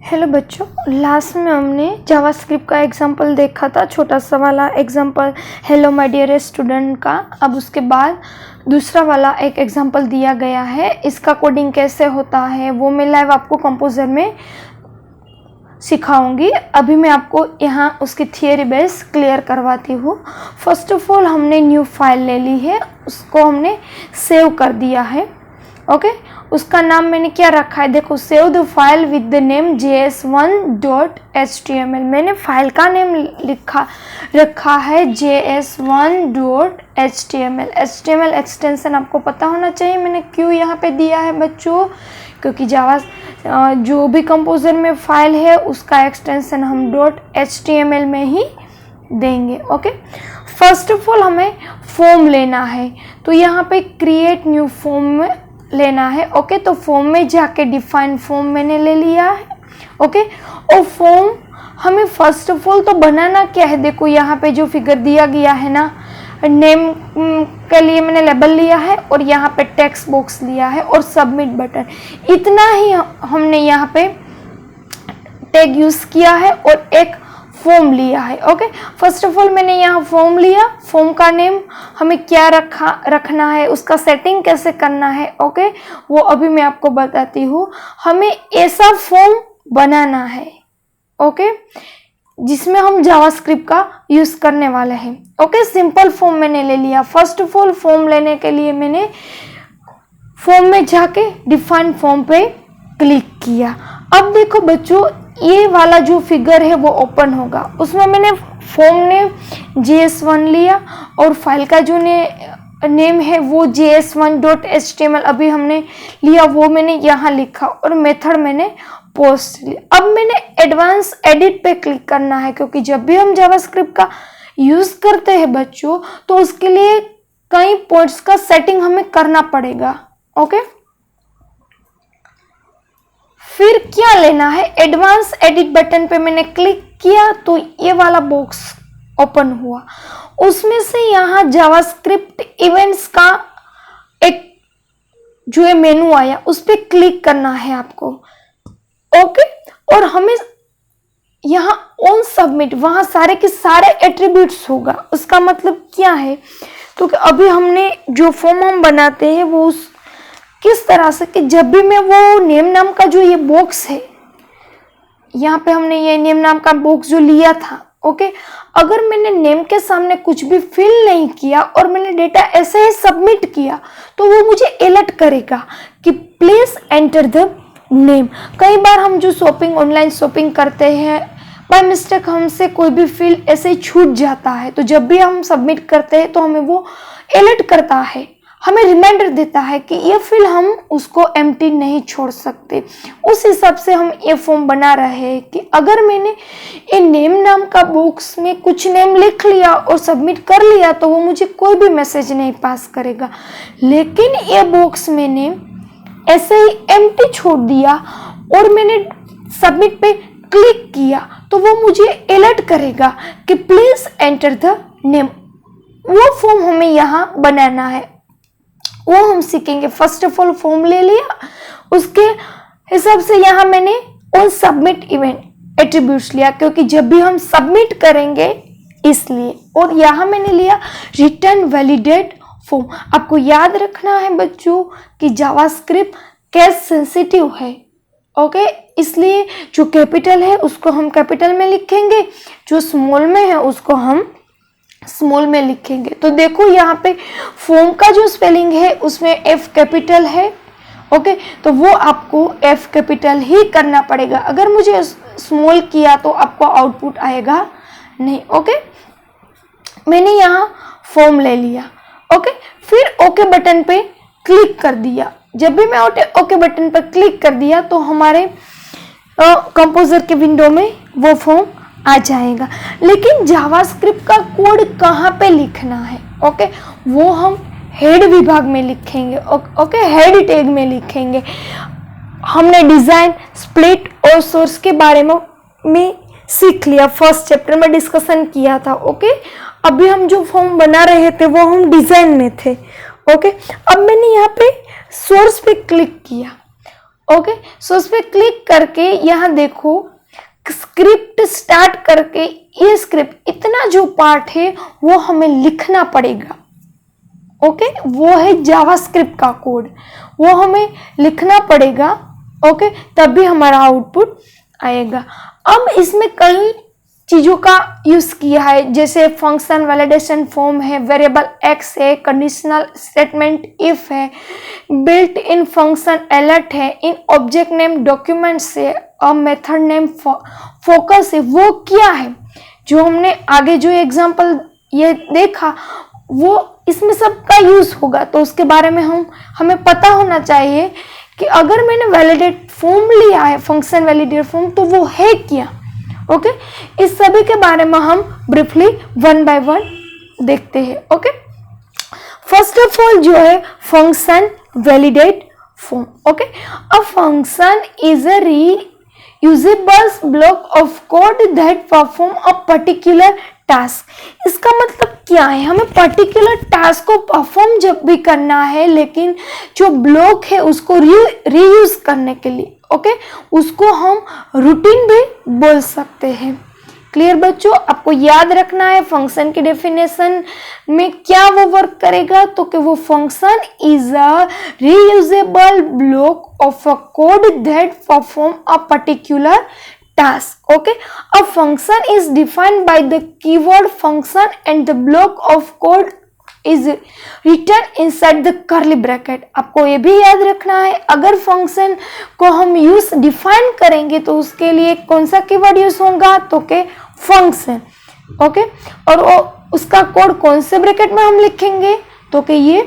Hello बच्चों, last में हमने जावास्क्रिप्ट का एग्जांपल देखा था, छोटा सा वाला example hello my dear student का। अब उसके बाद दूसरा वाला एक एग्जांपल दिया गया है, इसका कोडिंग कैसे होता है वो मैं लाइव आपको कंपोजर में सिखाऊंगी। अभी मैं आपको यहाँ उसकी थियरी बेस क्लियर करवाती हूँ। फर्स्ट ऑफ ऑल हमने न्यू फाइल ले ली है, उसको हमने सेव कर दिया है। ओके, उसका नाम मैंने क्या रखा है, देखो, save the file with the name js1.html। मैंने फाइल का नेम रखा है js1.html। html एक्सटेंशन आपको पता होना चाहिए मैंने क्यों यहाँ पे दिया है बच्चों, क्योंकि जावा जो भी कंपोजर में फाइल है उसका एक्सटेंशन हम .html में ही देंगे। ओके, फर्स्ट ऑफ ऑल हमें फॉर्म लेना है, तो यहाँ पे क्रिएट न्यू फॉर्म में लेना है। ओके, तो फॉर्म में जाके डिफाइन फॉर्म मैंने ले लिया है। ओके, और फॉर्म हमें फर्स्ट ऑफ ऑल तो बनाना क्या है, देखो यहाँ पे जो फिगर दिया गया है ना, नेम के लिए मैंने लेबल लिया है और यहाँ पे टेक्स्ट बॉक्स लिया है और सबमिट बटन, इतना ही हमने यहाँ पे टैग यूज किया है और एक फॉर्म लिया है। ओके, फर्स्ट ऑफ ऑल मैंने यहाँ फॉर्म लिया, फॉर्म का नेम हमें क्या रखना है, उसका सेटिंग कैसे करना है। ओके, वो अभी मैं आपको बताती हूँ। हमें ऐसा फॉर्म बनाना है, ओके, जिसमें हम जावास्क्रिप्ट का यूज करने वाले हैं। ओके, सिंपल फॉर्म मैंने ले लिया। फर्स्ट ऑफ ऑल फॉर्म लेने के लिए मैंने फॉर्म में जाके डिफाइन फॉर्म पे क्लिक किया। अब देखो बच्चों, ये वाला जो फिगर है वो ओपन होगा, उसमें मैंने फॉर्म ने js1 लिया और फाइल का जो नेम है वो js1.html अभी हमने लिया, वो मैंने यहाँ लिखा और मेथड मैंने पोस्ट लिया। अब मैंने एडवांस एडिट पे क्लिक करना है, क्योंकि जब भी हम जावास्क्रिप्ट का यूज करते हैं बच्चों तो उसके लिए कई पॉइंट्स का सेटिंग हमें करना पड़ेगा। ओके, फिर क्या लेना है, एडवांस एडिट बटन पे मैंने क्लिक किया तो ये वाला बॉक्स ओपन हुआ, उसमें से यहाँ जावास्क्रिप्ट इवेंट्स का एक जो है मेनू आया, उस पर क्लिक करना है आपको। ओके, और हमें यहाँ ऑन सबमिट, वहां सारे के सारे एट्रीब्यूट्स होगा। उसका मतलब क्या है, तो अभी हमने जो फॉर्म हम बनाते हैं वो किस तरह से कि जब भी मैं वो नेम नाम का जो ये बॉक्स है, यहाँ पे हमने ये नेम नाम का बॉक्स जो लिया था, ओके, अगर मैंने नेम के सामने कुछ भी फिल नहीं किया और मैंने डेटा ऐसे ही सबमिट किया तो वो मुझे अलर्ट करेगा कि प्लीज एंटर द नेम। कई बार हम जो ऑनलाइन शॉपिंग करते हैं, बाय मिस्टेक हमसे कोई भी फील्ड ऐसे ही छूट जाता है, तो जब भी हम सबमिट करते हैं तो हमें वो अलर्ट करता है, हमें रिमाइंडर देता है कि ये फील्ड हम उसको एम्प्टी नहीं छोड़ सकते। उस हिसाब से हम ये फॉर्म बना रहे हैं कि अगर मैंने ये नेम नाम का बॉक्स में कुछ नेम लिख लिया और सबमिट कर लिया तो वो मुझे कोई भी मैसेज नहीं पास करेगा, लेकिन ये बॉक्स मैंने ऐसे ही एम्प्टी छोड़ दिया और मैंने सबमिट पे क्लिक किया तो वो मुझे अलर्ट करेगा कि प्लीज एंटर द नेम। वो फॉर्म हमें यहाँ बनाना है, वो हम सीखेंगे। फर्स्ट ऑफ ऑल फॉर्म ले लिया, उसके हिसाब से यहाँ मैंने ऑन सबमिट इवेंट एट्रीब्यूट्स लिया, क्योंकि जब भी हम सबमिट करेंगे इसलिए। और यहाँ मैंने लिया रिटर्न वैलिडेट फॉर्म। आपको याद रखना है बच्चों कि जावास्क्रिप्ट केस सेंसिटिव है। ओके, इसलिए जो कैपिटल है उसको हम कैपिटल में लिखेंगे, जो स्मॉल में है उसको हम स्मॉल में लिखेंगे। तो देखो यहाँ पे फॉर्म का जो स्पेलिंग है उसमें एफ कैपिटल है। ओके, तो वो आपको एफ कैपिटल ही करना पड़ेगा, अगर मुझे स्मॉल किया तो आपको आउटपुट आएगा नहीं। ओके, मैंने यहाँ फॉर्म ले लिया। ओके, फिर ओके बटन पे क्लिक कर दिया। जब भी मैं ओके बटन पर क्लिक कर दिया तो हमारे कंपोजर के विंडो में वो फॉर्म आ जाएगा। लेकिन जावास्क्रिप्ट का कोड कहाँ पे लिखना है, ओके, वो हम हेड विभाग में लिखेंगे। ओके, हेड टैग में लिखेंगे। हमने डिजाइन, स्प्लिट और सोर्स के बारे में सीख लिया, फर्स्ट चैप्टर में डिस्कशन किया था। ओके, अभी हम जो फॉर्म बना रहे थे वो हम डिजाइन में थे। ओके, अब मैंने यहाँ पे सोर्स पे क्लिक किया ओके, सो उस पर क्लिक करके यहाँ देखो स्क्रिप्ट स्टार्ट करके ये स्क्रिप्ट इतना जो पार्ट है वो हमें लिखना पड़ेगा। ओके, वो है जावास्क्रिप्ट का कोड, वो हमें लिखना पड़ेगा। ओके, तभी हमारा आउटपुट आएगा। अब इसमें कई चीज़ों का यूज़ किया है, जैसे फंक्शन वैलिडेशन फॉर्म है, वेरिएबल एक्स है, कंडीशनल स्टेटमेंट इफ है, बिल्ट इन फंक्शन अलर्ट है, इन ऑब्जेक्ट नेम डॉक्यूमेंट्स है, और मेथड नेम फोकस है। वो क्या है जो हमने आगे जो एग्जांपल ये देखा वो इसमें सबका यूज़ होगा, तो उसके बारे में हमें पता होना चाहिए कि अगर मैंने वैलिडेट फॉर्म लिया है, फंक्शन वैलिडेट फॉर्म, तो वो है क्या। ओके, इस सभी के बारे में हम ब्रीफली वन बाय वन देखते हैं। ओके, फर्स्ट ऑफ ऑल जो है function validate form. Okay, a function is a reusable block of code that perform a particular task. इसका मतलब क्या है, हमें पर्टिकुलर टास्क को परफॉर्म जब भी करना है, लेकिन जो ब्लॉक है उसको रीयूज करने के लिए, ओके, उसको हम रूटीन भी बोल सकते हैं। क्लियर बच्चों, आपको याद रखना है फंक्शन की डेफिनेशन में क्या वो वर्क करेगा, तो कि वो function is a reusable block of a code that perform a particular task. Okay, a function is defined by the keyword function and the block of code is written inside the curly bracket. आपको ये भी याद रखना है, अगर function को हम use define करेंगे तो उसके लिए कौन सा कीवर्ड यूज होगा, तो के फंक्शन। ओके, और वो उसका कोड कौन से ब्रैकेट में हम लिखेंगे, तो के ये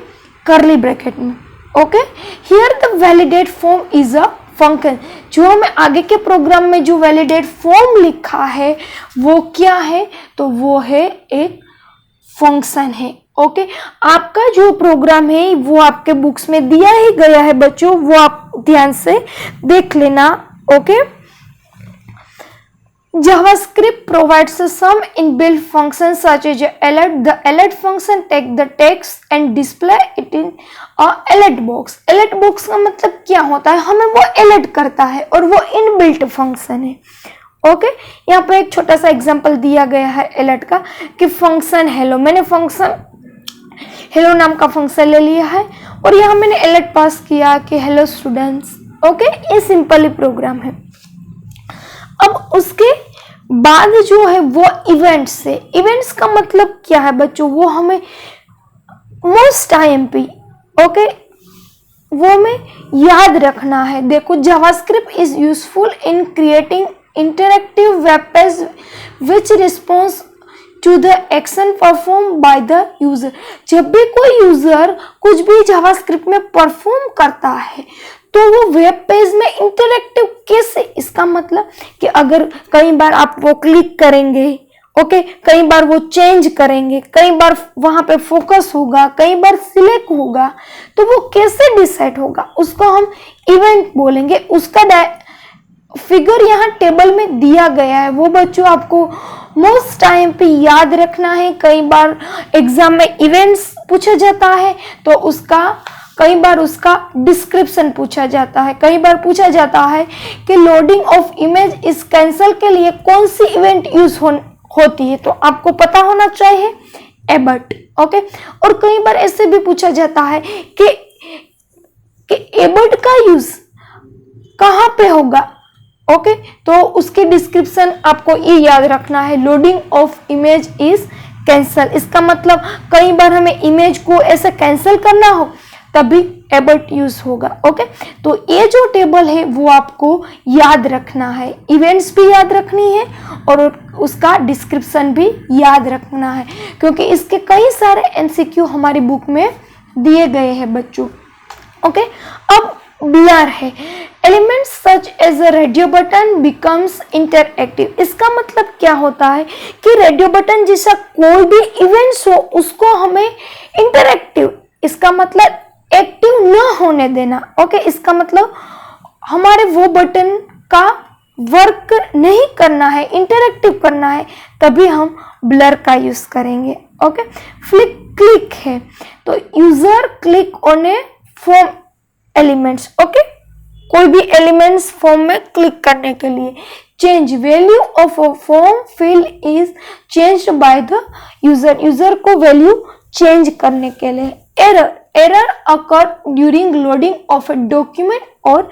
कर्ली ब्रैकेट में। Okay, here the validate form is a function. जो हमें आगे के प्रोग्राम में जो वैलिडेट फॉर्म लिखा है वो क्या है, तो वो है एक फंक्शन है। ओके, आपका जो प्रोग्राम है वो आपके बुक्स में दिया ही गया है बच्चों, वो आप ध्यान से देख लेना। Okay, JavaScript provides some inbuilt functions such as alert. The alert function take the text and display it in a alert box. Alert box का मतलब क्या होता है, हमें वो alert करता है और वो inbuilt function है। ओके, यहाँ पर एक छोटा सा एग्जांपल दिया गया है अलर्ट का कि फंक्शन हेलो, मैंने फंक्शन हेलो नाम का फंक्शन ले लिया है और यहाँ मैंने अलर्ट पास किया कि हेलो स्टूडेंट्स। ओके, ये सिंपल ही प्रोग्राम है। अब उसके बाद जो है वो इवेंट्स है। इवेंट्स का मतलब क्या है बच्चों, वो हमें मोस्ट IMP, ओके, वो हमें याद रखना है। देखो, JavaScript is useful in creating interactive web page which response to the action perform by the user. जब भी कोई यूजर कुछ भी जावास्क्रिप्ट में परफॉर्म करता है तो वो वेब पेज में इंटरैक्टिव कैसे, इसका मतलब कि अगर कई बार आप वो क्लिक करेंगे, ओके, कई बार वो चेंज करेंगे, कई बार वहां पे फोकस होगा, कई बार सिलेक्ट होगा, तो वो कैसे डिसाइड होगा, उसको हम इवेंट बोलेंगे। उसका फिगर यहाँ टेबल में दिया गया है, वो बच्चों आपको मोस्ट टाइम पे याद रखना है। कई बार एग्जाम में इवेंट्स पूछा जाता है तो कई बार उसका डिस्क्रिप्शन पूछा जाता है। कई बार पूछा जाता है कि लोडिंग ऑफ इमेज इस कैंसल के लिए कौन सी इवेंट यूज होती है, तो आपको पता होना चाहिए एबट। ओके, और कई बार ऐसे भी पूछा जाता है कि एबट का यूज कहाँ पे होगा। ओके, तो उसकी डिस्क्रिप्शन आपको ये याद रखना है, loading of image is cancel. इसका मतलब कई बार हमें इमेज को ऐसे कैंसिल करना हो तभी एबट यूज होगा। ओके, तो ये जो टेबल है वो आपको याद रखना है, इवेंट्स भी याद रखनी है और उसका डिस्क्रिप्शन भी याद रखना है, क्योंकि इसके कई सारे MCQ हमारी बुक में दिए गए हैं बच्चों। ओके, अब ब्लर है, elements such as a radio button becomes interactive. इसका मतलब क्या होता है कि रेडियो बटन जैसा कोई भी इवेंट्स हो उसको हमें इंटरएक्टिव, इसका मतलब एक्टिव न होने देना। ओके, इसका मतलब हमारे वो बटन का वर्क नहीं करना है, इंटरएक्टिव करना है, तभी हम ब्लर का यूज करेंगे। ओके, फ्लिक क्लिक है, तो user click on A form elements. Okay, कोई भी एलिमेंट्स फॉर्म में क्लिक करने के लिए। Change value of a form field is changed by the user, user को वैल्यू चेंज करने के लिए। Error occur during loading of a document और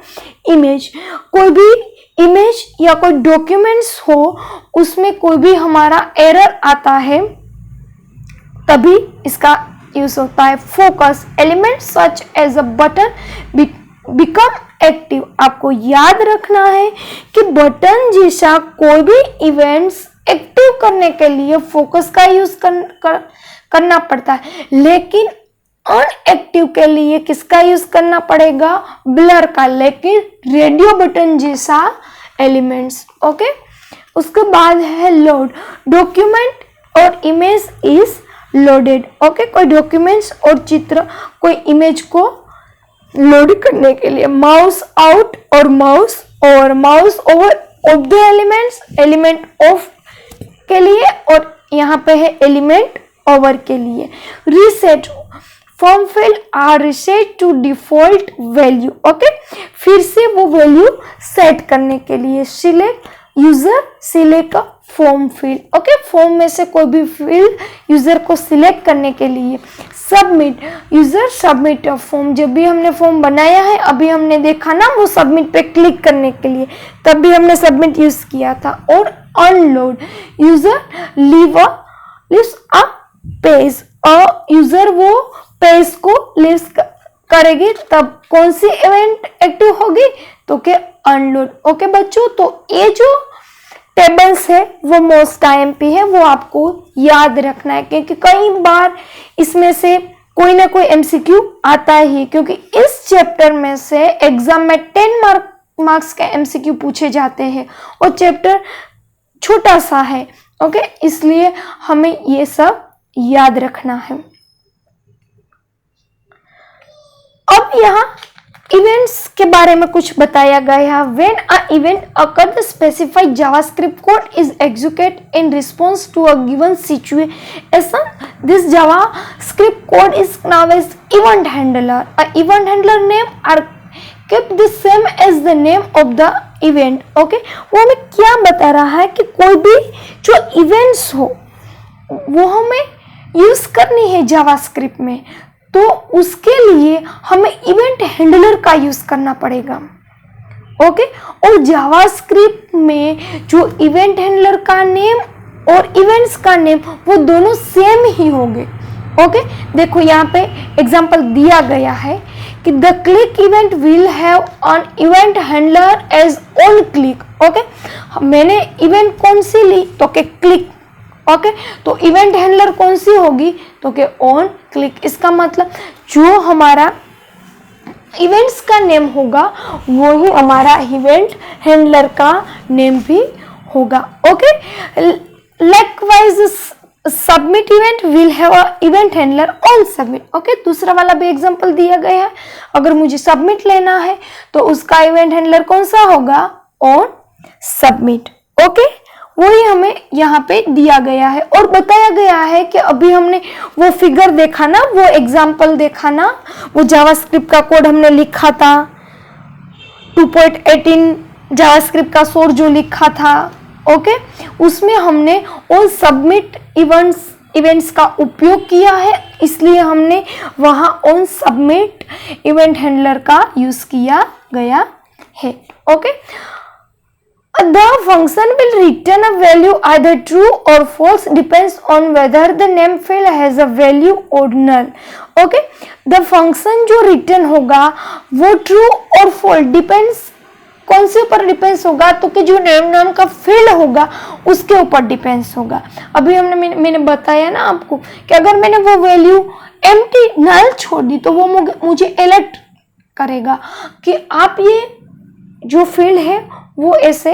इमेज, कोई भी इमेज या कोई डॉक्यूमेंट्स हो उसमें कोई भी हमारा एरर आता है तभी इसका यूज होता है। Focus element such as a button become active, आपको याद रखना है कि बटन जैसा कोई भी इवेंट्स एक्टिव करने के लिए फोकस का यूज करना पड़ता है, लेकिन अनएक्टिव के लिए किसका यूज करना पड़ेगा, ब्लर का, लेकिन रेडियो बटन जैसा एलिमेंट्स। ओके, उसके बाद है लोड, डॉक्यूमेंट और इमेज इज लोडेड। ओके, कोई डॉक्यूमेंट्स और चित्र कोई इमेज को लोड करने के लिए। माउस आउट और mouse over of the elements, element of के लिए, और यहाँ पे है एलिमेंट ओवर के लिए। Reset form field are reset to default value. Okay, फिर से वो वैल्यू सेट करने के लिए। Select user select form field. Okay, form में से कोई भी फील्ड यूजर को सिलेक्ट करने के लिए। Submit user submit a form, जब भी हमने फॉर्म बनाया है अभी हमने देखा ना वो सबमिट पे क्लिक करने के लिए, तब भी हमने सबमिट यूज किया था। और unload user leaves a page, और यूजर वो पेज को लीव करेगी तब कौन सी इवेंट एक्टिव होगी, तो के अनलोड। ओके बच्चों, तो ये जो टेबल्स है वो मोस्ट आईएमपी है, वो आपको याद रखना है क्योंकि कई बार इसमें से कोई ना कोई एमसीक्यू आता ही, क्योंकि इस चैप्टर में से एग्जाम में 10 मार्क्स के एमसीक्यू पूछे जाते हैं और चैप्टर छोटा सा है। ओके, इसलिए हमें ये सब याद रखना है। अब यहाँ इवेंट्स के बारे में कुछ बताया गया है। When a event occur the specified JavaScript code is executed in response to a given situation, this JavaScript code is known as event handler. A event handler name are kept the same as the name of the event. Okay, वो हमें क्या बता रहा है कि कोई भी जो इवेंट्स हो वो हमें यूज करनी है जावास्क्रिप्ट में, तो उसके लिए हमें इवेंट हैंडलर का यूज करना पड़ेगा। ओके, और जावास्क्रिप्ट में जो इवेंट हैंडलर का नेम और इवेंट्स का नेम वो दोनों सेम ही होंगे। ओके, देखो यहाँ पे एग्जांपल दिया गया है कि the click event will have on event handler as on click. Okay, मैंने इवेंट कौन सी ली, तो के क्लिक। ओके, तो इवेंट हैंडलर कौन सी होगी, तो के ऑन क्लिक। इसका मतलब जो हमारा इवेंट्स का नेम होगा वो ही हमारा इवेंट हैंडलर का नेम भी होगा। Okay, likewise submit event will have a event handler on submit. Okay, दूसरा वाला भी एग्जांपल दिया गया है। अगर मुझे सबमिट लेना है तो उसका इवेंट हैंडलर कौन सा होगा, ऑन सबमिट। ओके, वही हमें यहाँ पे दिया गया है और बताया गया है कि अभी हमने वो फिगर देखा ना, वो एग्जांपल देखा ना, वो जावास्क्रिप्ट का कोड हमने लिखा था 2.18 जावास्क्रिप्ट का सोर्स जो लिखा था। ओके, उसमें हमने ऑन सबमिट इवेंट्स का उपयोग किया है, इसलिए हमने वहां ऑन सबमिट इवेंट हैंडलर का यूज किया गया है। Okay, the function will return a value either true or false depends on whether the name field has a value or null. Okay, the function जो रिटर्न होगा वो true और false depends, कौन से ऊपर डिपेंड्स होगा, तो कि जो नेम नाम का फील्ड होगा उसके ऊपर डिपेंड्स होगा। अभी मैंने बताया ना आपको कि अगर मैंने वो वैल्यू एम्प्टी नल छोड़ दी तो वो मुझे अलर्ट करेगा कि आप ये जो फील्ड है वो ऐसे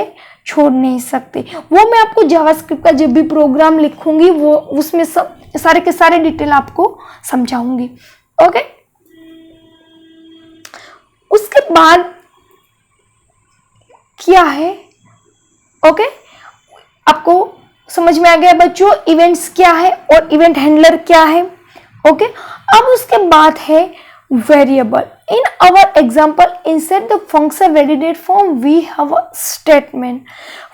छोड़ नहीं सकते। वो मैं आपको जावास्क्रिप्ट का जब भी प्रोग्राम लिखूंगी वो उसमें सब सारे के सारे डिटेल आपको समझाऊंगी। ओके, उसके बाद क्या है, ओके, आपको समझ में आ गया बच्चों इवेंट्स क्या है और इवेंट हैंडलर क्या है। ओके, अब उसके बाद है variable. in our example, inside the function validate form, we have a statement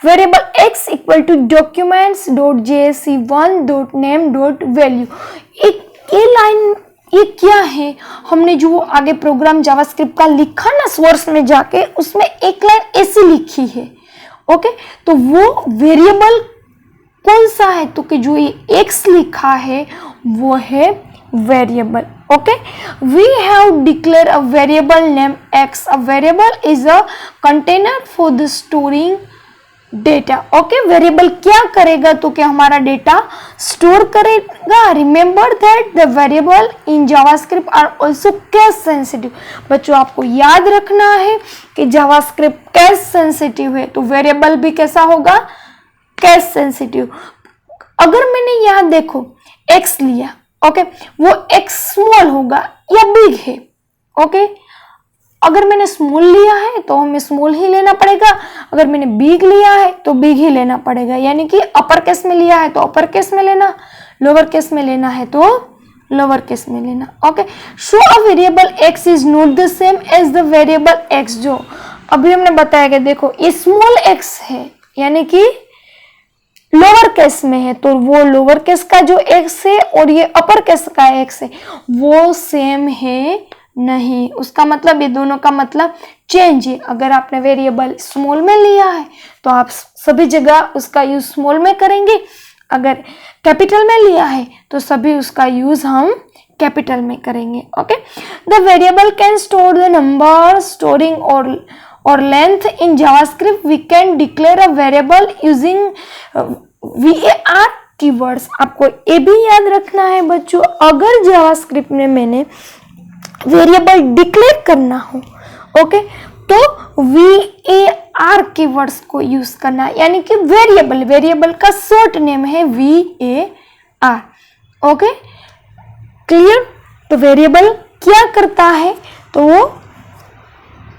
variable x equal to documents.jsc1.name.value. ये लाइन ये क्या है, हमने जो आगे प्रोग्राम जावास्क्रिप्ट का लिखा ना सोर्स में जाके, उसमें एक लाइन ऐसी लिखी है. ओके, तो वो वेरिएबल कौन सा है, तो कि जो ये x लिखा है वो है variable. Okay, we have declare a variable name x. A variable is a container for the storing data. Okay, variable क्या करेगा, तो कि हमारा डेटा स्टोर करेगा. Remember that the variable in JavaScript are also case sensitive. बच्चों आपको याद रखना है कि जावास्क्रिप्ट केस सेंसिटिव है, तो वेरिएबल भी कैसा होगा, केस सेंसिटिव. अगर मैंने यहाँ देखो x लिया, ओके, वो x स्मॉल होगा या बिग है. ओके, अगर मैंने स्मॉल लिया है तो हमें स्मॉल ही लेना पड़ेगा, अगर मैंने बिग लिया है तो बिग ही लेना पड़ेगा. यानी कि अपर केस में लिया है तो अपर केस में लेना, लोअर केस में लेना है तो लोअर केस में लेना. Okay, show a variable x is not the same as the variable x. जो अभी हमने बताया कि देखो ये स्मॉल x है यानी कि लोअर केस में है, तो वो लोअर केस का जो x है और ये अपर केस का x है वो सेम है नहीं. उसका मतलब ये दोनों का मतलब चेंज है. अगर आपने वेरिएबल स्मॉल में लिया है तो आप सभी जगह उसका यूज स्मॉल में करेंगे, अगर कैपिटल में लिया है तो सभी उसका यूज हम कैपिटल में करेंगे. Okay, the variable can store the number storing और length in JavaScript. We can declare a variable using var keywords. आपको ये भी याद रखना है बच्चों, अगर जावास्क्रिप्ट में मैंने वेरिएबल डिक्लेयर करना हो, ओके, तो var कीवर्ड्स को यूज करना, यानी कि वेरिएबल का शॉर्ट नेम है var. Okay, clear. तो वेरिएबल क्या करता है, तो वो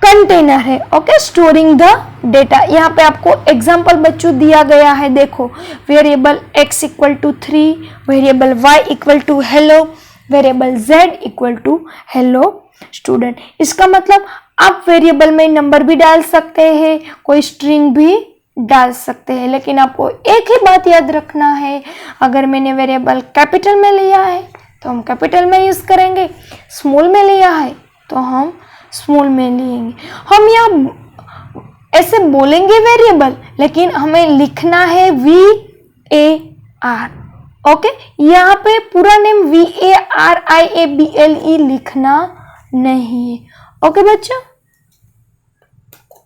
कंटेनर है. Okay, storing the data. यहाँ पे आपको एग्जांपल बच्चों दिया गया है. देखो, variable x equal to 3, variable y equal to hello, variable z equal to hello student. इसका मतलब आप वेरिएबल में नंबर भी डाल सकते हैं, कोई स्ट्रिंग भी डाल सकते हैं, लेकिन आपको एक ही बात याद रखना है, अगर मैंने वेरिएबल कैपिटल में लिया है तो हम कैपिटल में यूज करेंगे, स्मॉल में लिया है तो हम स्मॉल में लेंगे. हम यहाँ ऐसे बोलेंगे वेरिएबल, लेकिन हमें लिखना है var. ओके, यहाँ पे पूरा नेम VARIABLE लिखना नहीं है. ओके बच्चों.